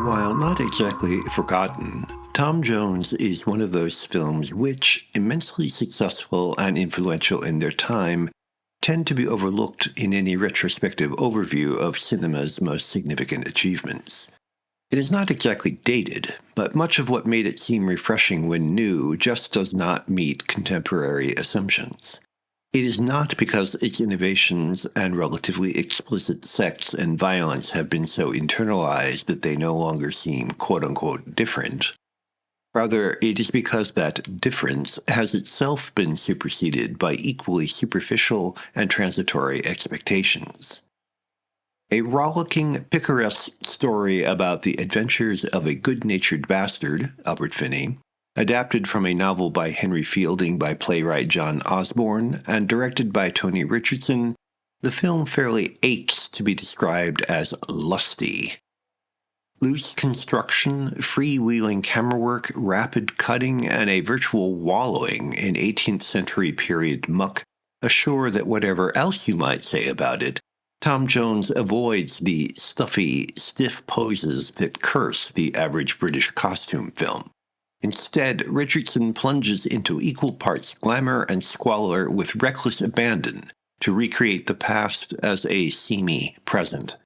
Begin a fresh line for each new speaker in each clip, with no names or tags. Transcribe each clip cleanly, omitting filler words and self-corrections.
While not exactly forgotten, Tom Jones is one of those films which, immensely successful and influential in their time, tend to be overlooked in any retrospective overview of cinema's most significant achievements. It is not exactly dated, but much of what made it seem refreshing when new just does not meet contemporary assumptions. It is not because its innovations and relatively explicit sex and violence have been so internalized that they no longer seem quote-unquote different. Rather, it is because that difference has itself been superseded by equally superficial and transitory expectations. A rollicking, picaresque story about the adventures of a good-natured bastard, Albert Finney, adapted from a novel by Henry Fielding by playwright John Osborne and directed by Tony Richardson, the film fairly aches to be described as lusty. Loose construction, freewheeling camera work, rapid cutting, and a virtual wallowing in 18th century period muck assure that whatever else you might say about it, Tom Jones avoids the stuffy, stiff poses that curse the average British costume film. Instead, Richardson plunges into equal parts glamour and squalor with reckless abandon to recreate the past as a seamy present.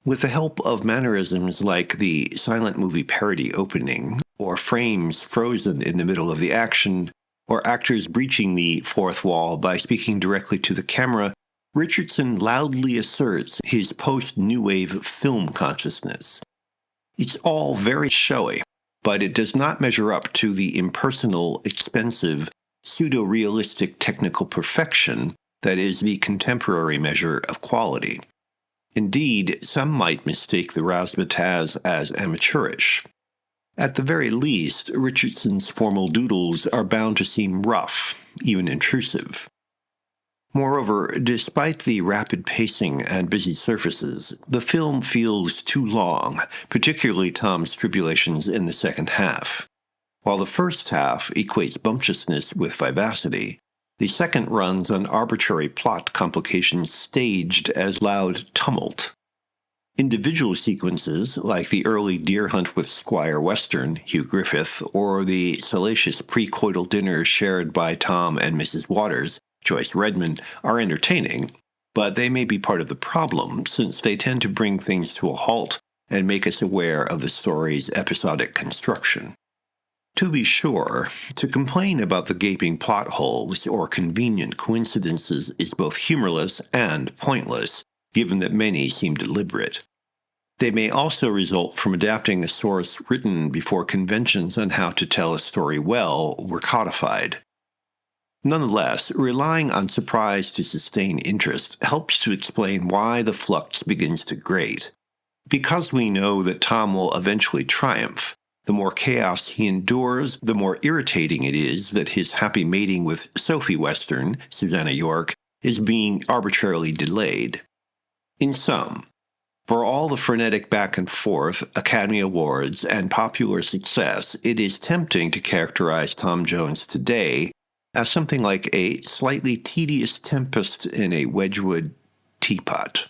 With the help of mannerisms like the silent movie parody opening, or frames frozen in the middle of the action, or actors breaching the fourth wall by speaking directly to the camera, Richardson loudly asserts his post-New Wave film consciousness. It's all very showy, but it does not measure up to the impersonal, expensive, pseudo-realistic technical perfection that is the contemporary measure of quality. Indeed, some might mistake the razzmatazz as amateurish. At the very least, Richardson's formal doodles are bound to seem rough, even intrusive. Moreover, despite the rapid pacing and busy surfaces, the film feels too long, particularly Tom's tribulations in the second half. While the first half equates bumptiousness with vivacity, the second runs on arbitrary plot complications staged as loud tumult. Individual sequences, like the early deer hunt with Squire Western, Hugh Griffith, or the salacious pre-coital dinner shared by Tom and Mrs. Waters, Joyce Redmond, are entertaining, but they may be part of the problem since they tend to bring things to a halt and make us aware of the story's episodic construction. To be sure, to complain about the gaping plot holes or convenient coincidences is both humorless and pointless, given that many seem deliberate. They may also result from adapting a source written before conventions on how to tell a story well were codified. Nonetheless, relying on surprise to sustain interest helps to explain why the flux begins to grate. Because we know that Tom will eventually triumph, the more chaos he endures, the more irritating it is that his happy mating with Sophie Western, Susanna York, is being arbitrarily delayed. In sum, for all the frenetic back and forth, Academy Awards, and popular success, it is tempting to characterize Tom Jones today as something like a slightly tedious tempest in a Wedgwood teapot.